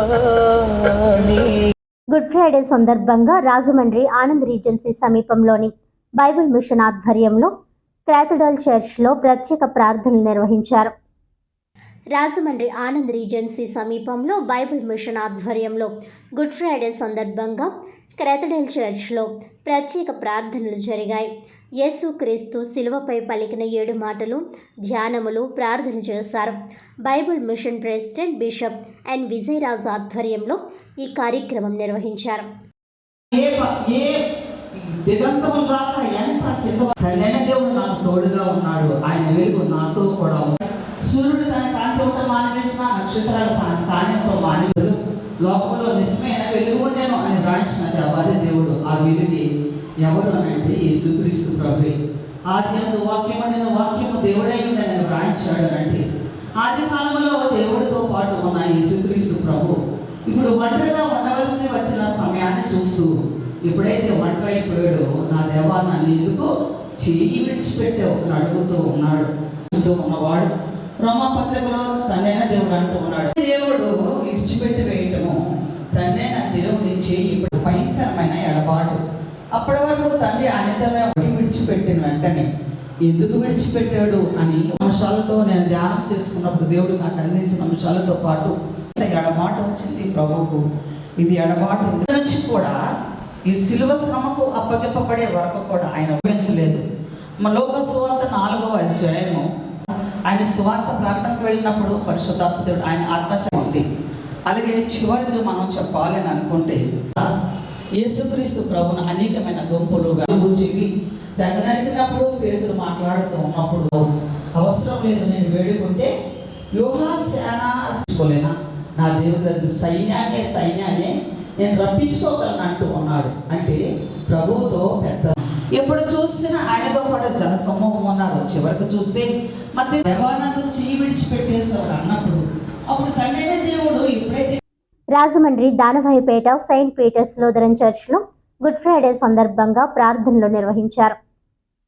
గుడ్ ఫ్రైడే సందర్భంగా రాజమండ్రి ఆనంద్ రీజెన్సీ సమీపంలోని బైబిల్ మిషన్ ఆధ్వర్యంలో క్యాథడ్రల్ చర్చ్లో ప్రత్యేక ప్రార్థనలు నిర్వహించారు. రాజమండ్రి ఆనంద్ రీజెన్సీ సమీపంలో బైబిల్ మిషన్ ఆధ్వర్యంలో గుడ్ ఫ్రైడే సందర్భంగా క్యాథడ్రల్ చర్చ్లో ప్రత్యేక ప్రార్థనలు జరిగాయి. యేసుక్రీస్తు శిలువపై పలికిన 7 మాటలు, ధ్యానములు, ప్రార్థన చేశారు. బైబిల్ మిషన్ ప్రెసిడెంట్ బిషప్ ఎన్ విజయరాజు ఆధ్వర్యంలో ఈ కార్యక్రమం నిర్వహించారు. దిగంతము దాకా ఎంత కింద తండ్రైన దేవుడు నాకు తోడుగా ఉన్నాడు, ఆయన వెలుగు నాతో కూడా ఉంది. సూర్యుడు తన కాంతి ఒక మానేసిన నక్షత్రాలు కాంతితో మానేరు, లోకంలో నిజమైన వెలుగు ఉండేను అని రాయించిన దేవాది దేవుడు. ఆ వెలుగు ఎవరు అని అంటే యేసుక్రీస్తు ప్రభువే. ఆది యందు వాక్యముండెను, వాక్యము దేవుడై ఉండెనని రాయించాడు అంటే ఆది కాలంలో దేవుడితో పాటు ఉన్న యేసుక్రీస్తు ప్రభు ఇప్పుడు ఒంటరిగా ఉండవలసి వచ్చిన సమయాన్ని చూస్తూ ఎప్పుడైతే ఒంటరి అయిపోయాడో, నా దేవా నన్ను ఎందుకు చేయి విడిచిపెట్టావు అని అడుగుతూ ఉన్నాడు. ఉన్నవాడు రోమాపత్రికలో తండ్రైన దేవుడు అంటూ ఉన్నాడు, దేవుడు విడిచిపెట్టి వేయటము తండ్రైన దేవుని చేయి భయంకరమైన ఎడబాటు. అప్పటి వరకు తండ్రి అనితమే విడిచిపెట్టిన వెంటనే ఎందుకు విడిచిపెట్టాడు అని అంశాలతో నేను ధ్యానం చేసుకున్నప్పుడు దేవుడు నాకు అందించిన అంశాలతో పాటు ఎడబాటు వచ్చింది ప్రభువుకు. ఇది ఎడబాటు నుంచి కూడా ఈ శిలువ శ్రమకు అప్పగింపబడే వరకు కూడా ఆయన ఉపయోగించలేదు. మన లోక సువార్త 4వ అధ్యాయము ఆయన సువార్త ప్రకటనకు వెళ్ళినప్పుడు పరిశుద్ధాత్మ దేవుడు ఆయన ఆత్మచర్య ఉంది. అలాగే చివరిగా మనం చెప్పాలని అనుకుంటే యేసుక్రీస్తు ప్రభువును అనేకమైన గుంపులుగా చెవి దగ్గరికినప్పుడు పేదలు మాట్లాడుతూ ఉన్నప్పుడు అవసరం లేదు, నేను వేడుకుంటే యోగాసేనా నా దేవుడి దగ్గర సైన్యాన్ని నేను రప్పించుకోగలను అంటూ ఉన్నాడు. అంటే ప్రభువుతో పెద్ద ఎప్పుడు చూసినా ఆయనతో పాటు జన సమూహం ఉన్నారు. చివరికి చూస్తే మధ్య దేవానందం చేయి విడిచిపెట్టేశారు అన్నప్పుడు అప్పుడు తండ్రైన దేవుడు ఎప్పుడైతే Rajahmundry Danavaipeta saint Peters Lutheran చర్చ్లో గుడ్ ఫ్రైడే సందర్భంగా ప్రార్థనలు నిర్వహించారు.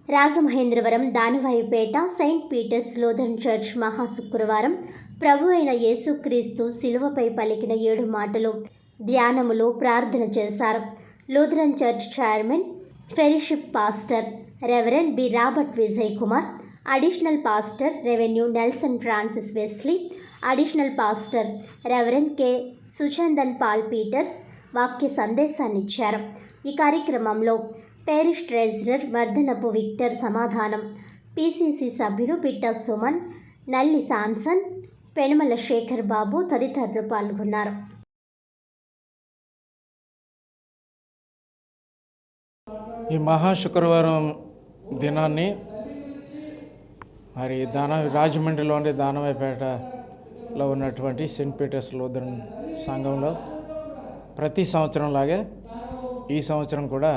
Rajamahendravaram Danavaipeta saint Peters Lutheran church మహాశుక్రవారం ప్రభు అయిన యేసుక్రీస్తు శిలువపై పలికిన 7 మాటలు, ధ్యానములు, ప్రార్థన చేశారు. Lutheran church chairman fellowship pastor reverend B Robert Vijay Kumar, additional pastor revenue Nelson Francis Wesley, additional pastor reverend K Suchandan Paul Peters వాక్య సందేశాన్ని ఇచ్చారు. ఈ కార్యక్రమంలో parish treasurer Vardhanapu Victor Samadhanam, PCC సభ్యులు పిట్ట సుమన్, నల్లి సాన్సన్, పెనుమల శేఖర్ బాబు తదితరులు పాల్గొన్నారు. ఈ మహాశుక్రవారం దినాన్ని మరి రాజమండ్రిలోని దానవాయిపేటలో ఉన్నటువంటి సెయింట్ పీటర్స్ లూథరన్ సంఘంలో ప్రతి సంవత్సరంలాగే ఈ సంవత్సరం కూడా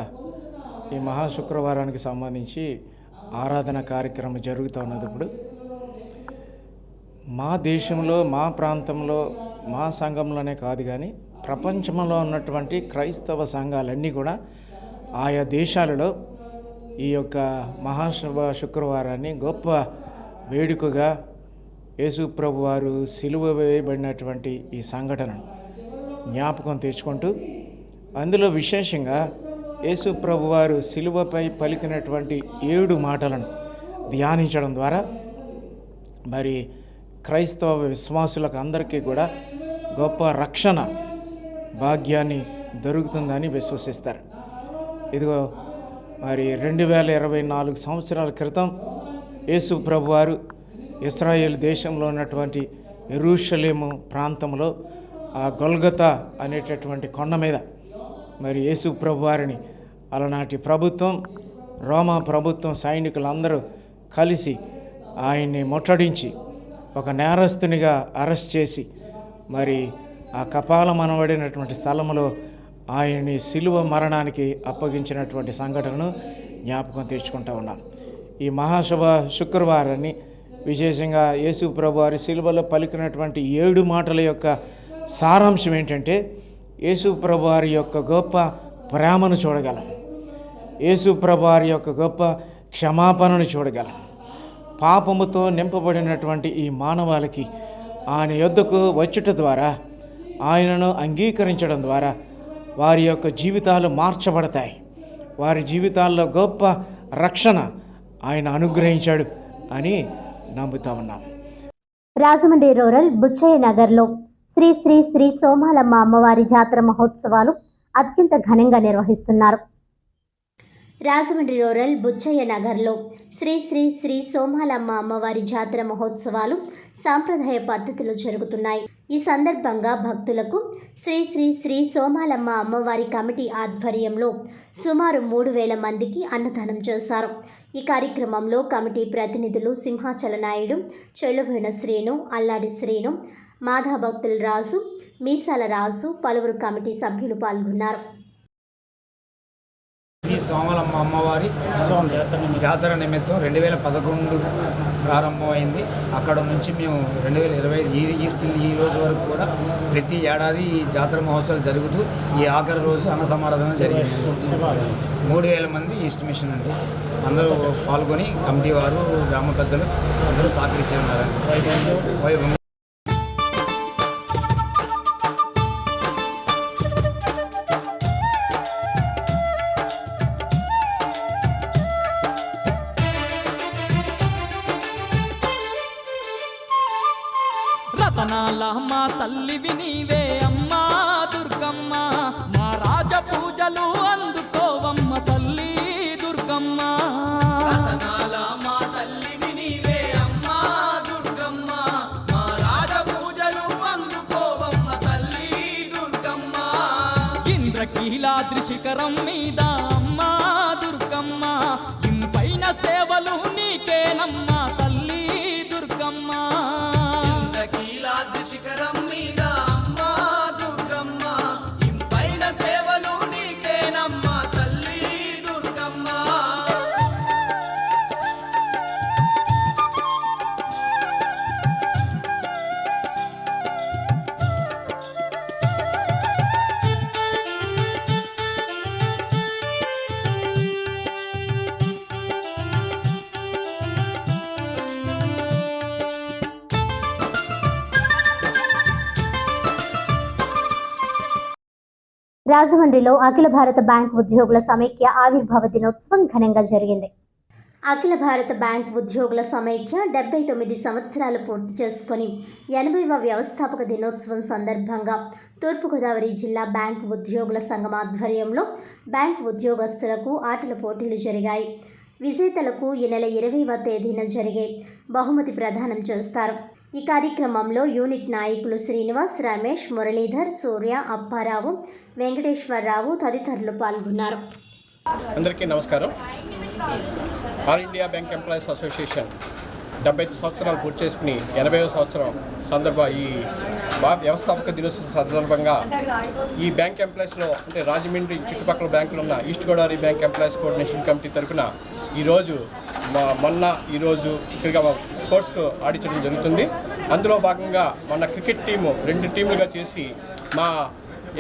ఈ మహాశుక్రవారానికి సంబంధించి ఆరాధన కార్యక్రమం జరుగుతూ ఉన్నది. ఇప్పుడు మా దేశంలో, మా ప్రాంతంలో, మా సంఘంలోనే కాదు కానీ ప్రపంచంలో ఉన్నటువంటి క్రైస్తవ సంఘాలన్నీ కూడా ఆయా దేశాలలో ఈ యొక్క శుక్రవారాన్ని గొప్ప వేడుకగా యేసు ప్రభు వారు సిలువ వేయబడినటువంటి ఈ సంఘటనను జ్ఞాపకం తెచ్చుకుంటూ అందులో విశేషంగా యేసు ప్రభు వారు సిలువపై పలికినటువంటి 7 మాటలను ధ్యానించడం ద్వారా మరి క్రైస్తవ విశ్వాసులకు అందరికీ కూడా గొప్ప రక్షణ భాగ్యాన్ని దొరుకుతుందని విశ్వసిస్తారు. ఇదిగో మరి 2024 సంవత్సరాల క్రితం యేసు ప్రభు వారు ఇశ్రాయేల్ దేశంలో ఉన్నటువంటి యెరూషలేము ప్రాంతంలో ఆ గొల్గతా అనేటటువంటి కొండ మీద మరి యేసు ప్రభు వారిని అలనాటి ప్రభుత్వం, రోమా ప్రభుత్వం సైనికులందరూ కలిసి ఆయన్ని ముట్టడించి ఒక నేరస్తునిగా అరెస్ట్ చేసి మరి ఆ కపాలమనబడినటువంటి స్థలంలో ఆయన్ని సిలువ మరణానికి అప్పగించినటువంటి సంఘటనను జ్ఞాపకం తెచ్చుకుంటా ఉన్నాం. ఈ మహాశుభ శుక్రవారాన్ని విశేషంగా యేసు ప్రభు వారి శిలువలో పలికినటువంటి 7 మాటల యొక్క సారాంశం ఏంటంటే యేసు ప్రభు వారి యొక్క గొప్ప ప్రేమను చూడగలం, యేసు ప్రభు వారి యొక్క గొప్ప క్షమాపణను చూడగలం. పాపముతో నింపబడినటువంటి ఈ మానవాళికి ఆయన యొద్దకు వచ్చుట ద్వారా, ఆయనను అంగీకరించడం ద్వారా వారి యొక్క జీవితాలు మార్చబడతాయి. వారి జీవితాల్లో గొప్ప రక్షణ ఆయన అనుగ్రహించాడు అని నమ్ముతా ఉన్నాం. రాజమండ్రి రూరల్ బుచ్చయ్య నగర్లో శ్రీ శ్రీ శ్రీ సోమాలమ్మ అమ్మవారి జాతర మహోత్సవాలు అత్యంత ఘనంగా నిర్వహిస్తున్నారు. రాజమండ్రి రూరల్ బుచ్చయ్య నగర్లో శ్రీ శ్రీ శ్రీ సోమాలమ్మ అమ్మవారి జాతర మహోత్సవాలు సాంప్రదాయ పద్ధతిలో జరుగుతున్నాయి. ఈ సందర్భంగా భక్తులకు శ్రీ శ్రీ శ్రీ సోమాలమ్మ అమ్మవారి కమిటీ ఆధ్వర్యంలో సుమారు 3,000 మందికి అన్నదానం చేశారు. ఈ కార్యక్రమంలో కమిటీ ప్రతినిధులు సింహాచల నాయుడు, చెల్లుబోయిన శ్రీను, అల్లాడి శ్రీను, మాధాభక్తుల రాజు, మీసాల రాజు, పలువురు కమిటీ సభ్యులు పాల్గొన్నారు. శ్రీ సోమలమ్మ అమ్మవారి జాతర నిమిత్తం 2011 ప్రారంభమైంది. అక్కడ నుంచి మేము 2025 ఈ రోజు వరకు కూడా ప్రతి ఏడాది ఈ జాతర మహోత్సవాలు జరుగుతూ ఈ ఆఖరి రోజు అన్న సమారాధన జరిగింది. 3,000 మంది ఈస్ట్ మిషన్ అండి అందరూ పాల్గొని కమిటీ వారు, గ్రామ పెద్దలు అందరూ సహకరించి ఉన్నారండి. రతనాల మా తల్లివి నీవే అమ్మా దుర్గమ్మ, మా రాజ పూజలు అందుకోవమ్మ తల్లి దుర్గమ్మ. రతనాల మా తల్లివి నీవే అమ్మా దుర్గమ్మ, మా రాజ పూజలు అందుకోవమ్మ తల్లి దుర్గమ్మ. ఇంద్రకీలాద్రి శిఖరం మీద అమ్మా దుర్గమ్మ, ఇంపైన సేవలు నీకేనమ్మా తల్లి దుర్గమ్మ. శిఖరం మీద అమ్మా దుర్గమ్మ, ఇంపైన సేవలు నీకేనమ్మా తల్లి దుర్గమ్మ. రాజమండ్రిలో అఖిల భారత బ్యాంక్ ఉద్యోగుల సమైక్య ఆవిర్భావ దినోత్సవం ఘనంగా జరిగింది. అఖిల భారత బ్యాంక్ ఉద్యోగుల సమైక్య 79 సంవత్సరాలు పూర్తి చేసుకొని 80వ వ్యవస్థాపక దినోత్సవం సందర్భంగా తూర్పుగోదావరి జిల్లా బ్యాంక్ ఉద్యోగుల సంఘం ఆధ్వర్యంలో బ్యాంక్ ఉద్యోగస్తులకు ఆటల పోటీలు జరిగాయి. విజేతలకు ఈ నెల 20వ తేదీన జరిగే బహుమతి ప్రదానం చేస్తారు. ఈ కార్యక్రమంలో యూనిట్ నాయకులు శ్రీనివాస్, రమేష్, మురళీధర్, సూర్య, అప్పారావు, వెంకటేశ్వరరావు తదితరులు పాల్గొన్నారు. అందరికీ నమస్కారం. All India bank employees association 75 సంవత్సరాలు పూర్తి చేసుకుని 80వ సంవత్సరం ఈ వ్యవస్థాపక దినోత్సవం సందర్భంగా ఈ బ్యాంక్ ఎంప్లాయీస్లో అంటే రాజమండ్రి చుట్టుపక్కల బ్యాంకులు ఉన్న east Godavari bank employees coordination committee తరఫున ఈరోజు ఈరోజు ఇక్కడిగా స్పోర్ట్స్కు ఆడించడం జరుగుతుంది. అందులో భాగంగా మన క్రికెట్ టీము 2 టీములుగా చేసి మా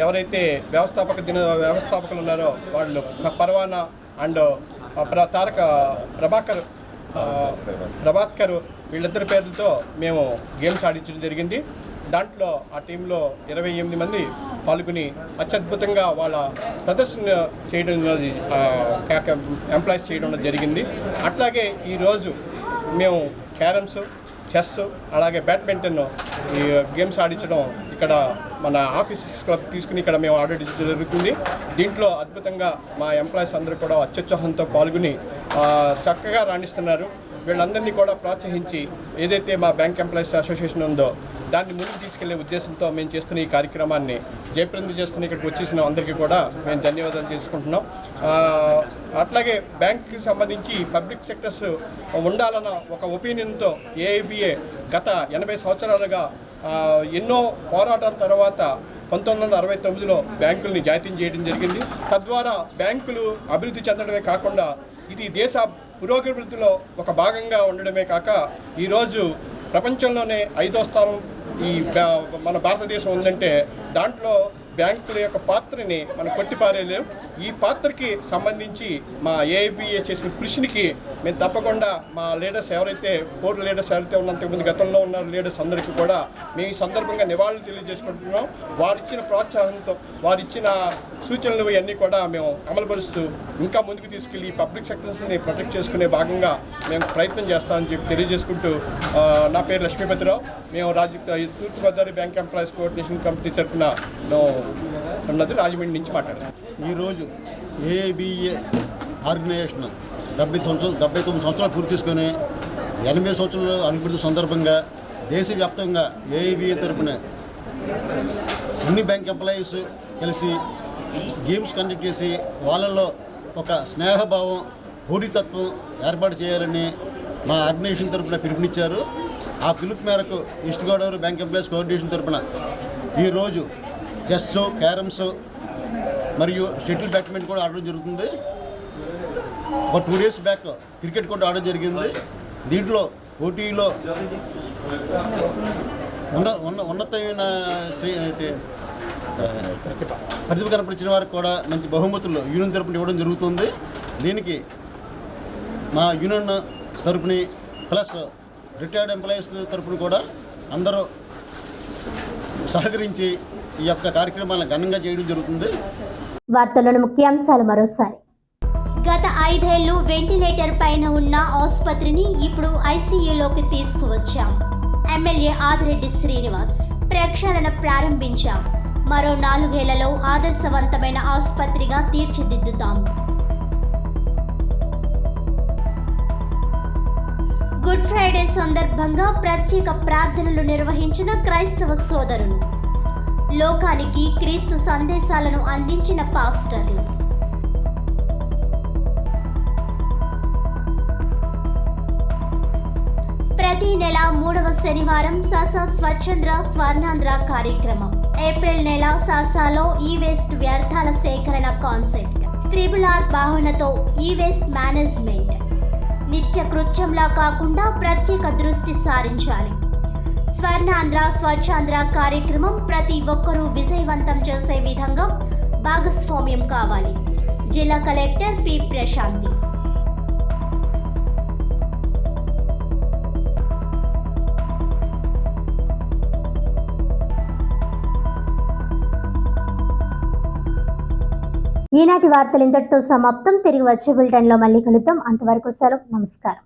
ఎవరైతే వ్యవస్థాపకులు ఉన్నారో వాళ్ళు పర్వానా అండ్ ప్రభాకర్ వీళ్ళిద్దరి పేర్లతో మేము గేమ్స్ ఆడించడం జరిగింది. దాంట్లో ఆ టీంలో 28 మంది పాల్గొని అత్యద్భుతంగా వాళ్ళ ప్రదర్శన చేయడం ఎంప్లాయ్స్ చేయడం జరిగింది. అట్లాగే ఈరోజు మేము క్యారమ్స్, చెస్ అలాగే బ్యాడ్మింటన్ ఈ గేమ్స్ ఆడించడం ఇక్కడ మన ఆఫీసెస్ క్లబ్ తీసుకుని ఇక్కడ మేము ఆడించడం జరుగుతుంది. దీంట్లో అద్భుతంగా మా ఎంప్లాయీస్ అందరూ కూడా అత్యుత్సాహంతో పాల్గొని చక్కగా రాణిస్తున్నారు. వీళ్ళందరినీ కూడా ప్రోత్సహించి ఏదైతే మా బ్యాంక్ ఎంప్లాయీస్ అసోసియేషన్ ఉందో దాన్ని ముందుకు తీసుకెళ్లే ఉద్దేశంతో మేము చేస్తున్న ఈ కార్యక్రమాన్ని జయప్రదం చేస్తున్న ఇక్కడికి వచ్చేసిన అందరికీ కూడా మేము ధన్యవాదాలు చేసుకుంటున్నాం. అట్లాగే బ్యాంక్కి సంబంధించి పబ్లిక్ సెక్టర్స్ ఉండాలన్న ఒక ఒపీనియన్తో ఏఐబిఏ గత 80 సంవత్సరాలుగా ఎన్నో పోరాటాల తర్వాత 1969లో బ్యాంకుల్ని జాతీయం చేయడం జరిగింది. తద్వారా బ్యాంకులు అభివృద్ధి చెందడమే కాకుండా ఇది దేశ పురోగతిలో ఒక భాగంగా ఉండడమే కాక ఈరోజు ప్రపంచంలోనే 5వ స్థానం మన భారతదేశం ఉందంటే దాంట్లో బ్యాంకుల యొక్క పాత్రని మనం కొట్టిపారేయలేం. ఈ పాత్రకి సంబంధించి మా ఏఐబిఏ చేసిన కృషికి మేము తప్పకుండా మా లీడర్స్ ఎవరైతే 4 లీడర్స్ ఎవరైతే ఉన్నంతకుముందు గతంలో ఉన్న లీడర్స్ అందరికీ కూడా మేము ఈ సందర్భంగా నివాళులు తెలియజేసుకుంటున్నాం. వారిచ్చిన ప్రోత్సాహంతో వారిచ్చిన సూచనలు ఇవన్నీ కూడా మేము అమలుపరుస్తూ ఇంకా ముందుకు తీసుకెళ్ళి పబ్లిక్ సెక్టర్స్ని ప్రొటెక్ట్ చేసుకునే భాగంగా మేము ప్రయత్నం చేస్తామని చెప్పి తెలియజేసుకుంటూ నా పేరు లక్ష్మీపతిరావు. మేము తూర్పుగోదావరి బ్యాంక్ ఎంప్లాయీస్ కోఆర్డినేషన్ కమిటీ తరఫున ఉన్నది రాజమండ్రి నుంచి మాట్లాడారు. ఈరోజు ఏఐబిఏ ఆర్గనైజేషన్ 79 సంవత్సరాలు పూర్తి చేసుకొని 80 సంవత్సరాలు అభివృద్ధి సందర్భంగా దేశవ్యాప్తంగా ఏఐబిఏ తరఫున అన్ని బ్యాంక్ ఎంప్లాయీస్ కలిసి గేమ్స్ కండక్ట్ చేసి వాళ్ళలో ఒక స్నేహభావం పోటీతత్వం ఏర్పాటు చేయాలని మా ఆర్గనైజేషన్ తరఫున పిలుపునిచ్చారు. ఆ పిలుపు మేరకు east Godavari bank employees coordination తరఫున ఈరోజు చెస్, క్యారమ్స్ మరియు షటిల్ బ్యాడ్మింటన్ కూడా ఆడడం జరుగుతుంది. ఒక 2 days బ్యాక్ క్రికెట్ కూడా ఆడడం జరిగింది. దీంట్లో పోటీలో ఉన్నతమైన ప్రతిభ కనపరిచిన వారికి కూడా మంచి బహుమతులు యూనియన్ తరపున ఇవ్వడం జరుగుతుంది. దీనికి మా యూనియన్ తరపుని ప్లస్ రిటైర్డ్ ఎంప్లాయీస్ తరపున కూడా అందరూ సహకరించి ఈ యొక్క కార్యక్రమాలను ఘనంగా చేయడం జరుగుతుంది. వార్తల్లోని ముఖ్యాంశాలు మరోసారి. గత 5 ఏళ్లు వెంటిలేటర్ పైన ఉన్న ఆసుపత్రిని ఇప్పుడు ఐసీయూలోకి తీసుకువచ్చాం. ఎమ్మెల్యే ఆదిరెడ్డి శ్రీనివాస్. ప్రక్షాళన ప్రారంభించాం. మరో 4 ఏళ్లలో ఆదర్శవంతమైన ఆసుపత్రిగా తీర్చిదిద్దుతాం. గుడ్ ఫ్రైడే సందర్భంగా ప్రత్యేక ప్రార్థనలు నిర్వహించిన క్రైస్తవ సోదరులు. లోకానికి క్రీస్తు సందేశాలను అందించిన పాస్టర్లు. ప్రతి నెల 3వ శనివారం సాసా స్వచ్ఛంద్ర స్వర్ణాంధ్ర కార్యక్రమం. ఏప్రిల్ నెల సాసాలో ఈ వేస్ట్ వ్యర్థాల సేకరణ కాన్సెప్ట్. RRR భావనతో ఈ వేస్ట్ మేనేజ్మెంట్ నిత్య కృత్యంలా కాకుండా ప్రత్యేక దృష్టి సారించాలి. స్వర్ణాంధ్ర స్వచ్ఛాంధ్ర కార్యక్రమం ప్రతి ఒక్కరూ విజయవంతం చేసే విధంగా భాగస్వామ్యం కావాలి. జిల్లా కలెక్టర్ పి ప్రశాంతి. ఈనాటి వార్తలు ఇంతటితో సమాప్తం. తిరిగి వచ్చే బులెటిన్లో మళ్ళీ కలుద్దాం. అంతవరకు సెలవు. నమస్కారం.